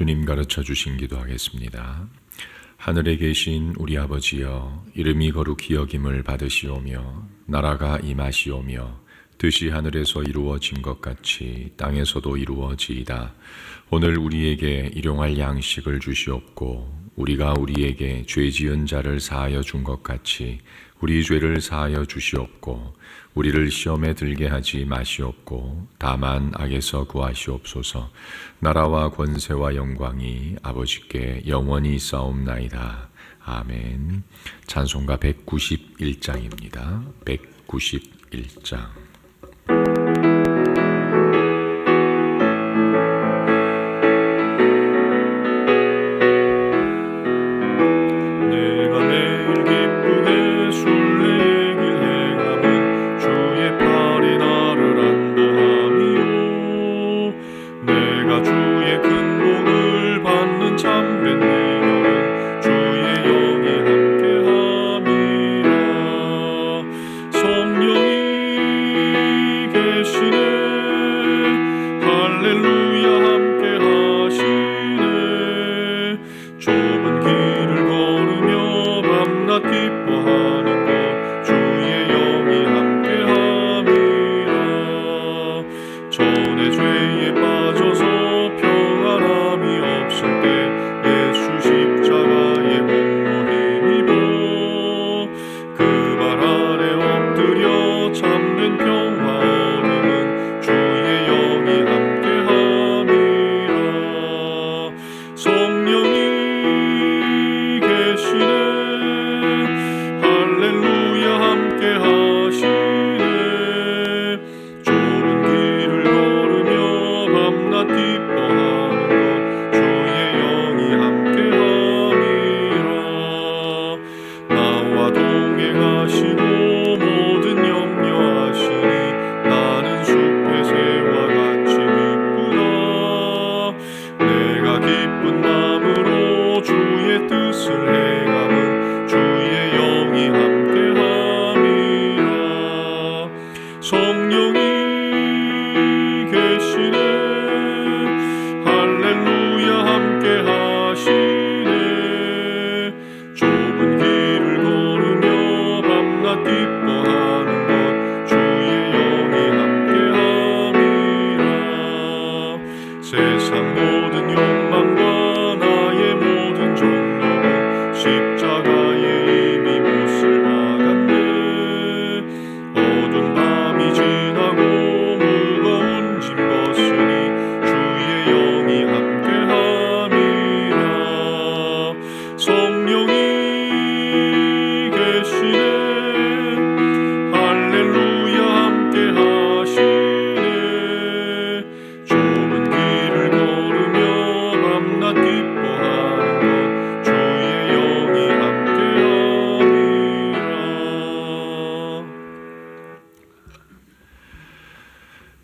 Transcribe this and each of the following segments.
주님 가르쳐 주신 기도하겠습니다. 하늘에 계신 우리 아버지여, 이름이 거룩히 여김을 받으시오며 나라가 임하시오며 뜻이 하늘에서 이루어진 것 같이 땅에서도 이루어지이다. 오늘 우리에게 일용할 양식을 주시옵고 우리가 우리에게 죄 지은 자를 사하여 준 것 같이 우리 죄를 사하여 주시옵고 우리를 시험에 들게 하지 마시옵고 다만 악에서 구하시옵소서. 나라와 권세와 영광이 아버지께 영원히 있사옵나이다. 아멘. 찬송가 191장입니다. 191장.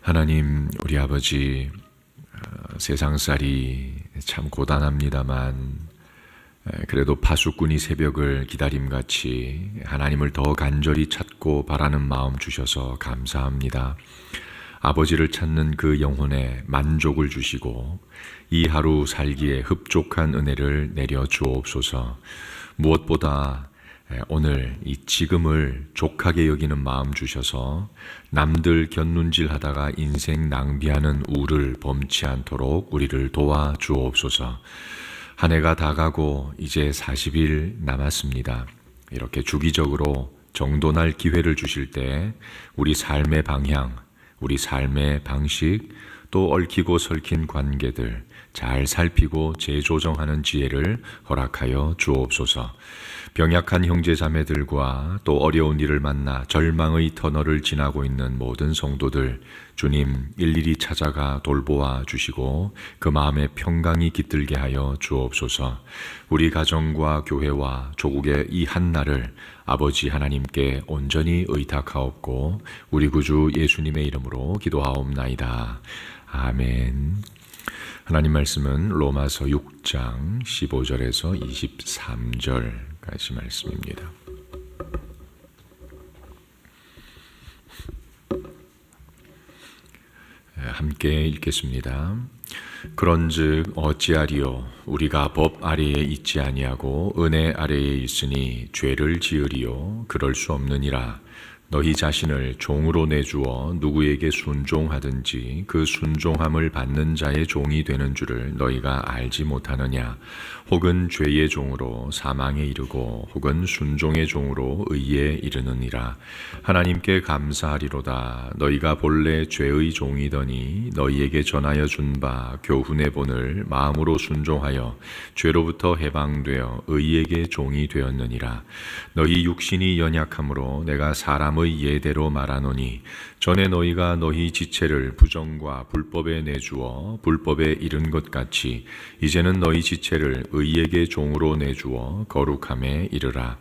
하나님, 우리 아버지, 세상살이 참 고단합니다만 그래도 파수꾼이 새벽을 기다림같이 하나님을 더 간절히 찾고 바라는 마음 주셔서 감사합니다. 아버지를 찾는 그 영혼에 만족을 주시고 이 하루 살기에 흡족한 은혜를 내려 주옵소서. 무엇보다 오늘 이 지금을 족하게 여기는 마음 주셔서 남들 곁눈질 하다가 인생 낭비하는 우를 범치 않도록 우리를 도와 주옵소서. 한 해가 다 가고 이제 40일 남았습니다. 이렇게 주기적으로 정돈할 기회를 주실 때 우리 삶의 방향, 우리 삶의 방식, 또 얽히고 설킨 관계들 잘 살피고 재조정하는 지혜를 허락하여 주옵소서. 병약한 형제자매들과 또 어려운 일을 만나 절망의 터널을 지나고 있는 모든 성도들 주님 일일이 찾아가 돌보아 주시고 그 마음에 평강이 깃들게 하여 주옵소서. 우리 가정과 교회와 조국의 이 한날을 아버지 하나님께 온전히 의탁하옵고 우리 구주 예수님의 이름으로 기도하옵나이다. 아멘. 하나님 말씀은 로마서 6장 15절에서 23절까지 말씀입니다. 함께 읽겠습니다. 그런즉 어찌하리요 우리가 법 아래에 있지 아니하고 은혜 아래에 있으니 죄를 지으리요 그럴 수 없느니라. 너희 자신을 종으로 내주어 누구에게 순종하든지 그 순종함을 받는 자의 종이 되는 줄을 너희가 알지 못하느냐. 혹은 죄의 종으로 사망에 이르고 혹은 순종의 종으로 의에 이르느니라. 하나님께 감사하리로다. 너희가 본래 죄의 종이더니 너희에게 전하여 준 바 교훈의 본을 마음으로 순종하여 죄로부터 해방되어 의에게 종이 되었느니라. 너희 육신이 연약함으로 내가 사람의 예대로 말하노니 전에 너희가 너희 지체를 부정과 불법에 내주어 불법에 이른 것 같이 이제는 너희 지체를 의에게 종으로 내주어 거룩함에 이르라.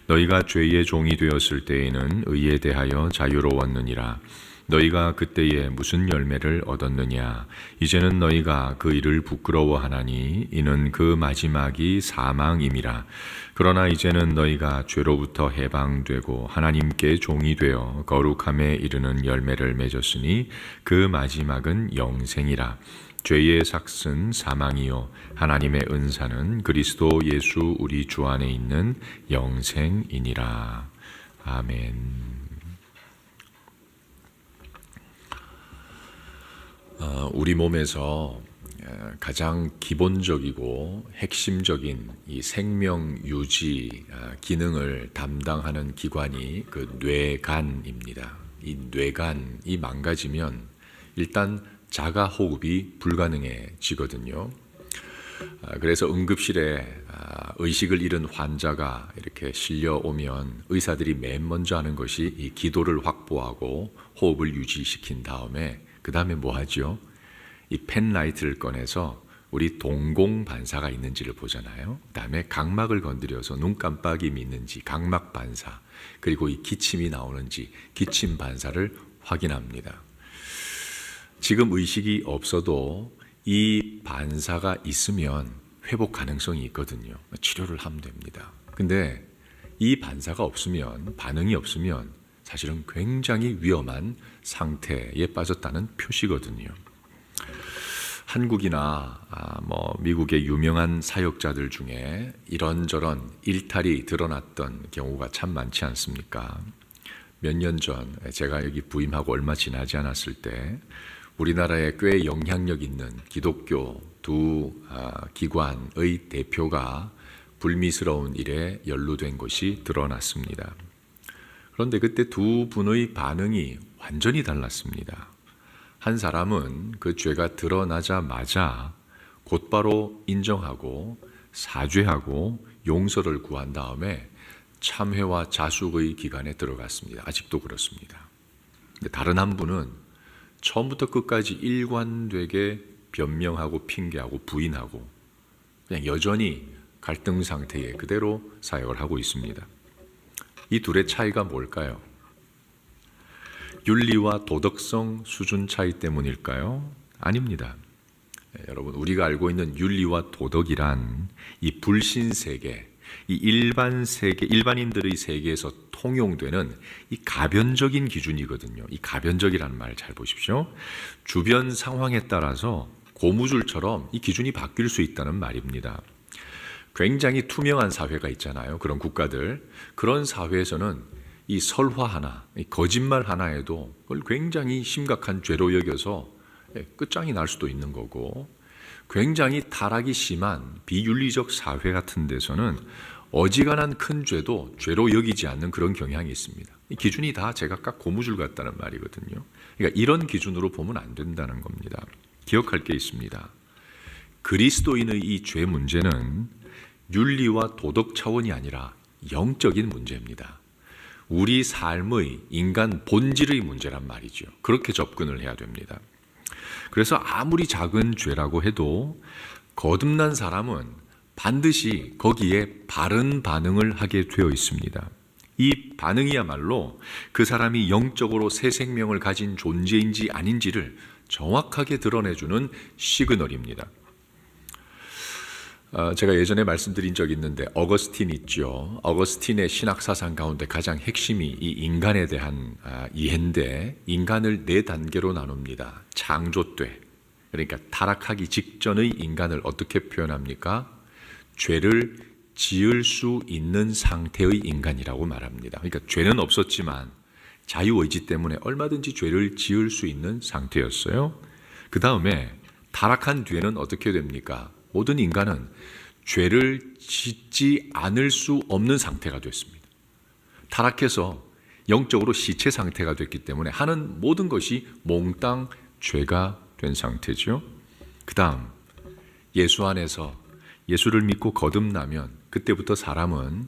너희가 죄의 종이 되었을 때에는 의에 대하여 자유로웠느니라. 너희가 그때에 무슨 열매를 얻었느냐. 이제는 너희가 그 일을 부끄러워하나니 이는 그 마지막이 사망임이라. 그러나 이제는 너희가 죄로부터 해방되고 하나님께 종이 되어 거룩함에 이르는 열매를 맺었으니 그 마지막은 영생이라. 죄의 삭은 사망이요 하나님의 은사는 그리스도 예수 우리 주 안에 있는 영생이니라. 아멘. 우리 몸에서 가장 기본적이고 핵심적인 이 생명 유지 기능을 담당하는 기관이 그 뇌간입니다. 이 뇌간이 망가지면 일단 자가 호흡이 불가능해지거든요. 그래서 응급실에 의식을 잃은 환자가 이렇게 실려오면 의사들이 맨 먼저 하는 것이 이 기도를 확보하고 호흡을 유지시킨 다음에 그 다음에 뭐 하죠? 이 펜라이트를 꺼내서 우리 동공 반사가 있는지를 보잖아요. 그 다음에 각막을 건드려서 눈 깜빡임이 있는지 각막 반사, 그리고 이 기침이 나오는지 기침 반사를 확인합니다. 지금 의식이 없어도 이 반사가 있으면 회복 가능성이 있거든요. 치료를 하면 됩니다. 근데 이 반사가 없으면, 반응이 없으면 사실은 굉장히 위험한 상태에 빠졌다는 표시거든요. 한국이나 미국의 유명한 사역자들 중에 이런저런 일탈이 드러났던 경우가 참 많지 않습니까? 몇 년 전 제가 여기 부임하고 얼마 지나지 않았을 때 우리나라에 꽤 영향력 있는 기독교 두 기관의 대표가 불미스러운 일에 연루된 것이 드러났습니다. 그런데 그때 두 분의 반응이 완전히 달랐습니다. 한 사람은 그 죄가 드러나자마자 곧바로 인정하고 사죄하고 용서를 구한 다음에 참회와 자숙의 기간에 들어갔습니다. 아직도 그렇습니다. 근데 다른 한 분은 처음부터 끝까지 일관되게 변명하고 핑계하고 부인하고 그냥 여전히 갈등 상태에 그대로 사역을 하고 있습니다. 이 둘의 차이가 뭘까요? 윤리와 도덕성 수준 차이 때문일까요? 아닙니다. 여러분, 우리가 알고 있는 윤리와 도덕이란 이 불신 세계, 이 일반인들의 세계에서 통용되는 이 가변적인 기준이거든요. 이 가변적이라는 말 잘 보십시오. 주변 상황에 따라서 고무줄처럼 이 기준이 바뀔 수 있다는 말입니다. 굉장히 투명한 사회가 있잖아요. 그런 국가들. 그런 사회에서는 이 설화 하나, 이 거짓말 하나에도 그걸 굉장히 심각한 죄로 여겨서 끝장이 날 수도 있는 거고, 굉장히 타락이 심한 비윤리적 사회 같은 데서는 어지간한 큰 죄도 죄로 여기지 않는 그런 경향이 있습니다. 이 기준이 다 제각각 고무줄 같다는 말이거든요. 그러니까 이런 기준으로 보면 안 된다는 겁니다. 기억할 게 있습니다. 그리스도인의 이 죄 문제는 윤리와 도덕 차원이 아니라 영적인 문제입니다. 우리 삶의 인간 본질의 문제란 말이죠. 그렇게 접근을 해야 됩니다. 그래서 아무리 작은 죄라고 해도 거듭난 사람은 반드시 거기에 바른 반응을 하게 되어 있습니다. 이 반응이야말로 그 사람이 영적으로 새 생명을 가진 존재인지 아닌지를 정확하게 드러내주는 시그널입니다. 제가 예전에 말씀드린 적이 있는데 어거스틴 있죠. 어거스틴의 신학사상 가운데 가장 핵심이 이 인간에 대한 이해인데 인간을 네 단계로 나눕니다. 창조 때, 그러니까 타락하기 직전의 인간을 어떻게 표현합니까? 죄를 지을 수 있는 상태의 인간이라고 말합니다. 그러니까 죄는 없었지만 자유의지 때문에 얼마든지 죄를 지을 수 있는 상태였어요. 그 다음에 타락한 뒤에는 어떻게 됩니까? 모든 인간은 죄를 짓지 않을 수 없는 상태가 됐습니다. 타락해서 영적으로 시체 상태가 됐기 때문에 하는 모든 것이 몽땅 죄가 된 상태죠. 그 다음 예수 안에서 예수를 믿고 거듭나면 그때부터 사람은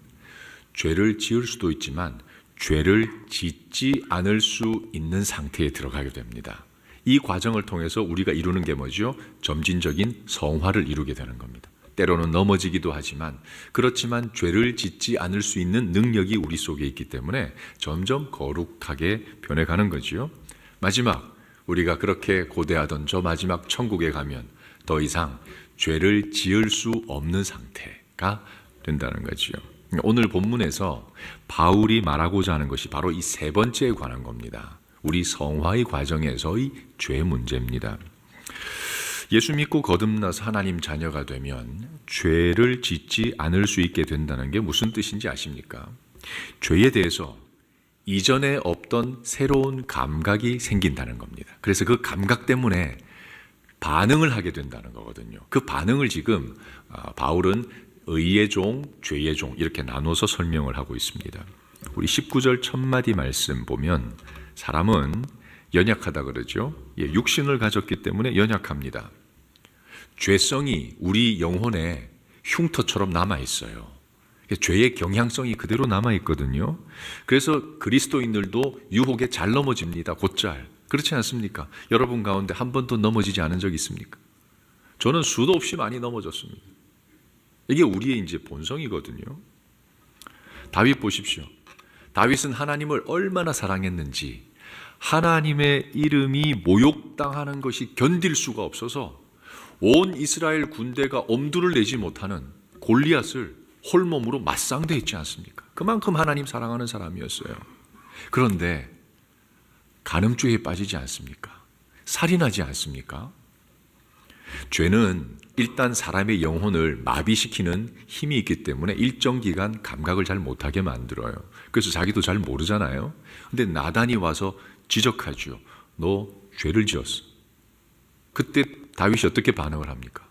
죄를 지을 수도 있지만 죄를 짓지 않을 수 있는 상태에 들어가게 됩니다. 이 과정을 통해서 우리가 이루는 게 뭐죠? 점진적인 성화를 이루게 되는 겁니다. 때로는 넘어지기도 하지만 그렇지만 죄를 짓지 않을 수 있는 능력이 우리 속에 있기 때문에 점점 거룩하게 변해가는 거죠. 마지막 우리가 그렇게 고대하던 저 마지막 천국에 가면 더 이상 죄를 지을 수 없는 상태가 된다는 거죠. 오늘 본문에서 바울이 말하고자 하는 것이 바로 이 세 번째에 관한 겁니다. 우리 성화의 과정에서의 죄 문제입니다. 예수 믿고 거듭나서 하나님 자녀가 되면 죄를 짓지 않을 수 있게 된다는 게 무슨 뜻인지 아십니까? 죄에 대해서 이전에 없던 새로운 감각이 생긴다는 겁니다. 그래서 그 감각 때문에 반응을 하게 된다는 거거든요. 그 반응을 지금 바울은 의의 종, 죄의 종 이렇게 나눠서 설명을 하고 있습니다. 우리 19절 첫마디 말씀 보면 사람은 연약하다 그러죠. 육신을 가졌기 때문에 연약합니다. 죄성이 우리 영혼에 흉터처럼 남아있어요. 죄의 경향성이 그대로 남아있거든요. 그래서 그리스도인들도 유혹에 잘 넘어집니다. 곧잘. 그렇지 않습니까? 여러분 가운데 한 번도 넘어지지 않은 적 있습니까? 저는 수도 없이 많이 넘어졌습니다. 이게 우리의 이제 본성이거든요. 다윗 보십시오. 다윗은 하나님을 얼마나 사랑했는지 하나님의 이름이 모욕당하는 것이 견딜 수가 없어서 온 이스라엘 군대가 엄두를 내지 못하는 골리앗을 홀몸으로 맞상대했지 않습니까? 그만큼 하나님 사랑하는 사람이었어요. 그런데 간음죄에 빠지지 않습니까? 살인하지 않습니까? 죄는 일단 사람의 영혼을 마비시키는 힘이 있기 때문에 일정 기간 감각을 잘 못하게 만들어요. 그래서 자기도 잘 모르잖아요. 근데 나단이 와서 지적하죠. 너 죄를 지었어. 그때 다윗이 어떻게 반응을 합니까?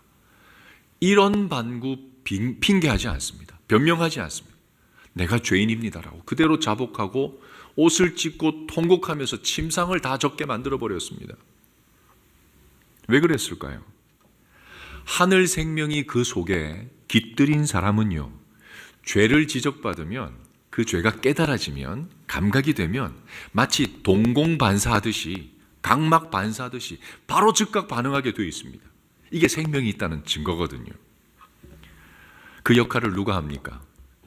이런 반구 핑계하지 않습니다. 변명하지 않습니다. 내가 죄인입니다라고 그대로 자복하고 옷을 찢고 통곡하면서 침상을 다 젖게 만들어버렸습니다. 왜 그랬을까요? 하늘 생명이 그 속에 깃들인 사람은요, 죄를 지적받으면 그 죄가 깨달아지면 감각이 되면 마치 동공반사하듯이 각막 반사하듯이 바로 즉각 반응하게 되어 있습니다. 이게 생명이 있다는 증거거든요. 그 역할을 누가 합니까?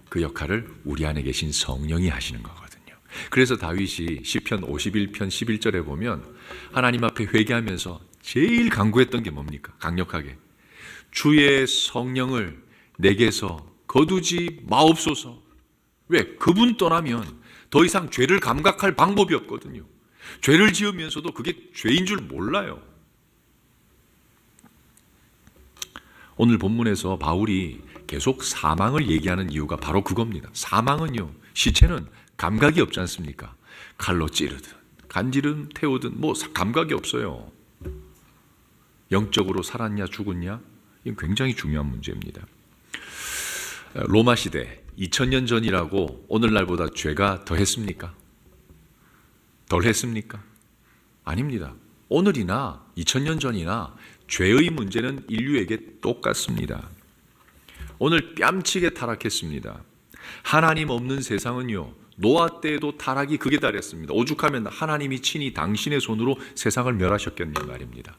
그 역할을 우리 안에 계신 성령이 하시는 거거든요. 그래서 다윗이 시편 51편 11절에 보면 하나님 앞에 회개하면서 제일 간구했던 게 뭡니까? 강력하게 주의 성령을 내게서 거두지 마옵소서. 왜? 그분 떠나면 더 이상 죄를 감각할 방법이 없거든요. 죄를 지으면서도 그게 죄인 줄 몰라요. 오늘 본문에서 바울이 계속 사망을 얘기하는 이유가 바로 그겁니다. 사망은요, 시체는 감각이 없지 않습니까? 칼로 찌르든 간지름 태우든 뭐 감각이 없어요. 영적으로 살았냐 죽었냐? 이건 굉장히 중요한 문제입니다. 로마 시대 2000년 전이라고 오늘날보다 죄가 더했습니까? 덜했습니까? 아닙니다. 오늘이나 2000년 전이나 죄의 문제는 인류에게 똑같습니다. 오늘 뺨치게 타락했습니다. 하나님 없는 세상은요, 노아 때에도 타락이 극에 달했습니다. 오죽하면 하나님이 친히 당신의 손으로 세상을 멸하셨겠냐 말입니다.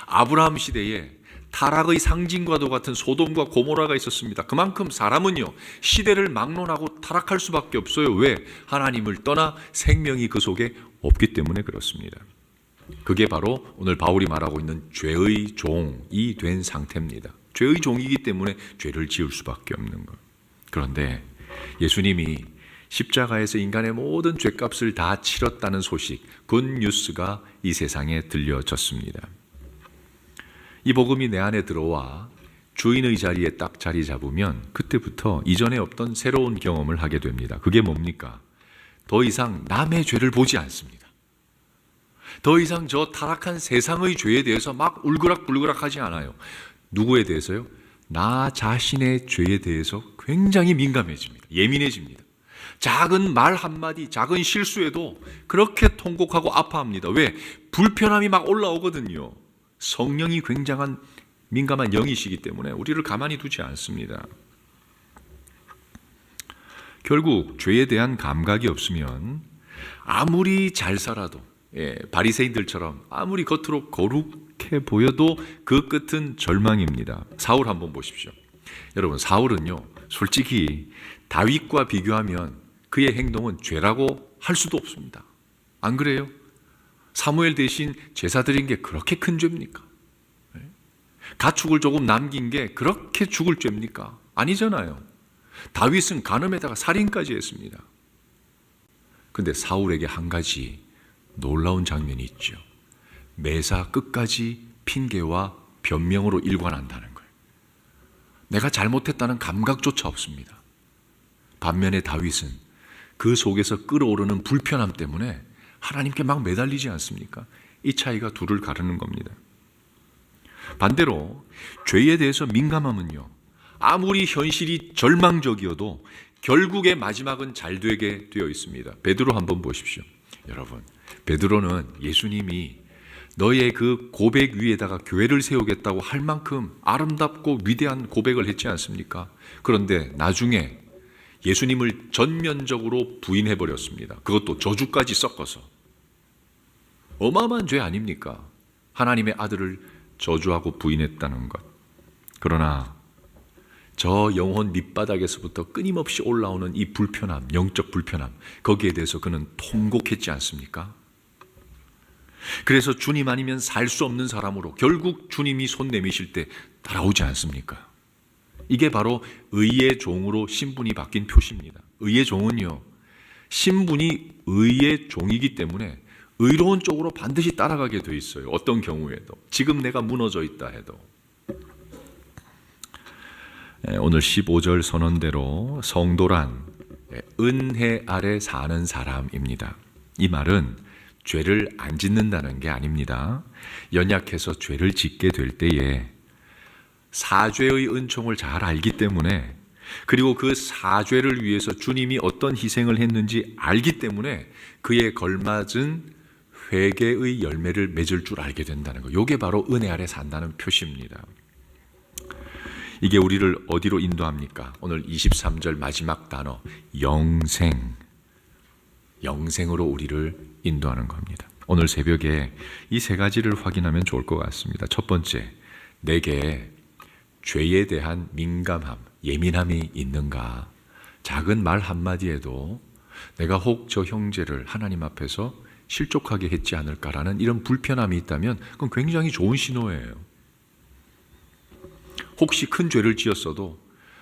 아브라함 시대에 타락의 상징과도 같은 소돔과 고모라가 있었습니다. 그만큼 사람은요, 시대를 막론하고 타락할 수밖에 없어요. 왜? 하나님을 떠나 생명이 그 속에 없기 때문에 그렇습니다. 그게 바로 오늘 바울이 말하고 있는 죄의 종이 된 상태입니다. 죄의 종이기 때문에 죄를 지을 수밖에 없는 것. 그런데 예수님이 십자가에서 인간의 모든 죄값을 다 치렀다는 소식, 굿 뉴스가 이 세상에 들려졌습니다. 이 복음이 내 안에 들어와 주인의 자리에 딱 자리 잡으면 그때부터 이전에 없던 새로운 경험을 하게 됩니다. 그게 뭡니까? 더 이상 남의 죄를 보지 않습니다. 더 이상 저 타락한 세상의 죄에 대해서 막 울그락불그락 하지 않아요. 누구에 대해서요? 나 자신의 죄에 대해서 굉장히 민감해집니다. 예민해집니다. 작은 말 한마디, 작은 실수에도 그렇게 통곡하고 아파합니다. 왜? 불편함이 막 올라오거든요. 성령이 굉장한 민감한 영이시기 때문에 우리를 가만히 두지 않습니다. 결국 죄에 대한 감각이 없으면 아무리 잘 살아도 바리새인들처럼 아무리 겉으로 거룩해 보여도 그 끝은 절망입니다. 사울 한번 보십시오. 여러분, 사울은요, 솔직히 다윗과 비교하면 그의 행동은 죄라고 할 수도 없습니다. 안 그래요? 사무엘 대신 제사 드린 게 그렇게 큰 죄입니까? 가축을 조금 남긴 게 그렇게 죽을 죄입니까? 아니잖아요. 다윗은 간음에다가 살인까지 했습니다. 근데 사울에게 한 가지 놀라운 장면이 있죠. 매사 끝까지 핑계와 변명으로 일관한다는 거예요. 내가 잘못했다는 감각조차 없습니다. 반면에 다윗은 그 속에서 끓어오르는 불편함 때문에 하나님께 막 매달리지 않습니까? 이 차이가 둘을 가르는 겁니다. 반대로 죄에 대해서 민감함은요, 아무리 현실이 절망적이어도 결국의 마지막은 잘 되게 되어 있습니다. 베드로 한번 보십시오. 여러분, 베드로는 예수님이 너의 그 고백 위에다가 교회를 세우겠다고 할 만큼 아름답고 위대한 고백을 했지 않습니까? 그런데 나중에 예수님을 전면적으로 부인해버렸습니다. 그것도 저주까지 섞어서. 어마어마한 죄 아닙니까? 하나님의 아들을 저주하고 부인했다는 것. 그러나 저 영혼 밑바닥에서부터 끊임없이 올라오는 이 불편함, 영적 불편함, 거기에 대해서 그는 통곡했지 않습니까? 그래서 주님 아니면 살 수 없는 사람으로 결국 주님이 손 내미실 때 따라오지 않습니까? 이게 바로 의의 종으로 신분이 바뀐 표시입니다. 의의 종은요, 신분이 의의 종이기 때문에 의로운 쪽으로 반드시 따라가게 돼 있어요. 어떤 경우에도. 지금 내가 무너져 있다 해도. 오늘 15절 선언대로 성도란 은혜 아래 사는 사람입니다. 이 말은 죄를 안 짓는다는 게 아닙니다. 연약해서 죄를 짓게 될 때에 사죄의 은총을 잘 알기 때문에, 그리고 그 사죄를 위해서 주님이 어떤 희생을 했는지 알기 때문에 그에 걸맞은 회개의 열매를 맺을 줄 알게 된다는 것. 이게 바로 은혜 아래 산다는 표시입니다. 이게 우리를 어디로 인도합니까? 오늘 23절 마지막 단어 영생, 영생으로 우리를 인도하는 겁니다. 오늘 새벽에 이 세 가지를 확인하면 좋을 것 같습니다. 첫 번째, 내게 죄에 대한 민감함, 예민함이 있는가? 작은 말 한마디에도 내가 혹 저 형제를 하나님 앞에서 실족하게 했지 않을까라는 이런 불편함이 있다면 그건 굉장히 좋은 신호예요. 혹시 큰 죄를 지었어도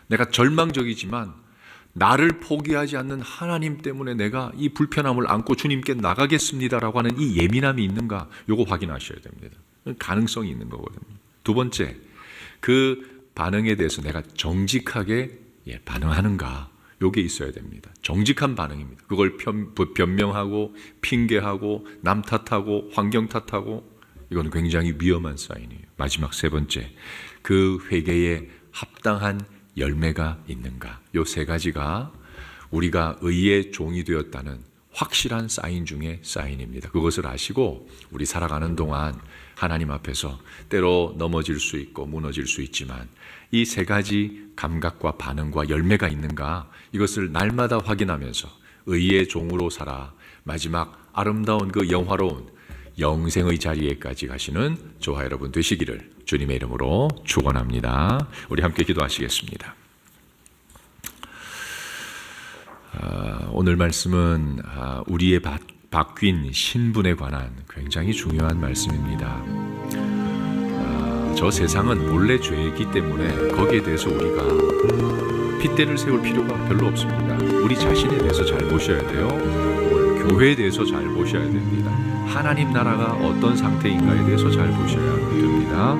내가 절망적이지만 나를 포기하지 않는 하나님 때문에 내가 이 불편함을 안고 주님께 나가겠습니다라고 하는 이 예민함이 있는가, 요거 확인하셔야 됩니다. 가능성이 있는 거거든요. 두 번째, 그 반응에 대해서 내가 정직하게 반응하는가, 요게 있어야 됩니다. 정직한 반응입니다. 그걸 변명하고 핑계하고 남 탓하고 환경 탓하고, 이건 굉장히 위험한 사인이에요. 마지막 세 번째, 그 회개에 합당한 열매가 있는가. 요 세 가지가 우리가 의의 종이 되었다는 확실한 사인 중에 사인입니다. 그것을 아시고 우리 살아가는 동안 하나님 앞에서 때로 넘어질 수 있고 무너질 수 있지만 이 세 가지 감각과 반응과 열매가 있는가, 이것을 날마다 확인하면서 의의 종으로 살아 마지막 아름다운 그 영화로운 영생의 자리에까지 가시는 저와 여러분 되시기를 주님의 이름으로 축원합니다. 우리 함께 기도하시겠습니다. 오늘 말씀은 우리의 바뀐 신분에 관한 굉장히 중요한 말씀입니다. 저 세상은 본래 죄이기 때문에 거기에 대해서 우리가 핏대를 세울 필요가 별로 없습니다. 우리 자신에 대해서 잘 보셔야 돼요. 교회에 대해서 잘 보셔야 됩니다. 하나님 나라가 어떤 상태인가에 대해서 잘 보셔야 됩니다.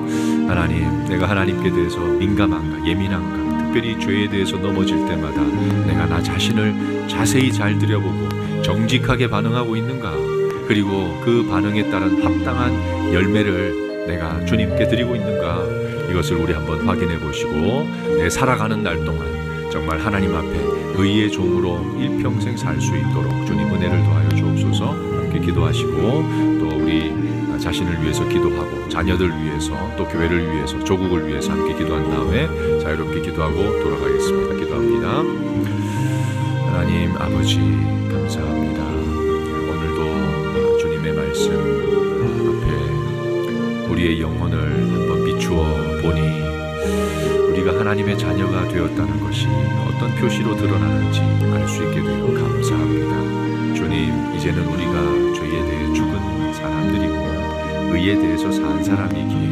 하나님, 내가 하나님께 대해서 민감한가, 예민한가, 특별히 죄에 대해서 넘어질 때마다 내가 나 자신을 자세히 잘 들여보고 정직하게 반응하고 있는가, 그리고 그 반응에 따른 합당한 열매를 내가 주님께 드리고 있는가, 이것을 우리 한번 확인해 보시고 내 살아가는 날 동안 정말 하나님 앞에 의의 종으로 일평생 살 수 있도록 주님 은혜를 더하여 주옵소서. 함께 기도하시고 또 우리 자신을 위해서 기도하고 자녀들 위해서 또 교회를 위해서 조국을 위해서 함께 기도한 다음에 자유롭게 기도하고 돌아가겠습니다. 기도합니다. 하나님 아버지 감사합니다. 오늘도 주님의 말씀 앞에 우리의 영혼을 한번 비추어 보니 우리가 하나님의 자녀가 되었다는 것이 어떤 표시로 드러나는지 알 수 있게 되어 감사합니다. 주님, 이제는 우리가 죄에 대해 죽은 사람들이고 의에 대해서 산 사람이기에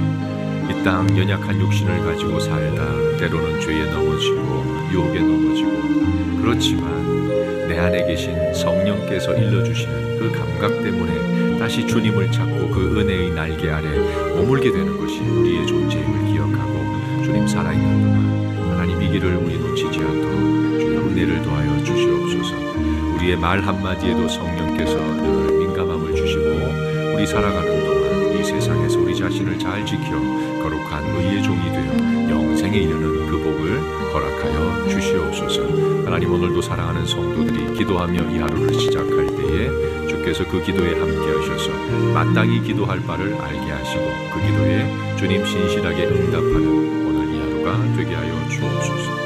이 땅 연약한 육신을 가지고 살다 때로는 죄에 넘어지고 유혹에 넘어지고, 그렇지만 내 안에 계신 성령께서 일러주시는 그 감각 때문에 다시 주님을 찾고 그 은혜의 날개 아래 머물게 되는 것이 우리의 존재임을 기억하고 주님 살아있는 동안 하나님 이 길을 우리 놓치지 않도록 주의 은혜를 더하여 주시옵소서. 우리의 말 한마디에도 성령께서 늘 민감함을 주시고 우리 살아가는 동안 이 세상에서 우리 자신을 잘 지켜 거룩한 의의 종이 되어 영생에 이르는 그 복을 허락하여 주시옵소서. 하나님, 오늘도 사랑하는 성도들이 기도하며 이 하루를 시작할 때에 주께서 그 기도에 함께 하셔서 마땅히 기도할 바를 알게 하시고 그 기도에 주님 신실하게 응답하는 오늘 이 하루가 되게 하여 주옵소서.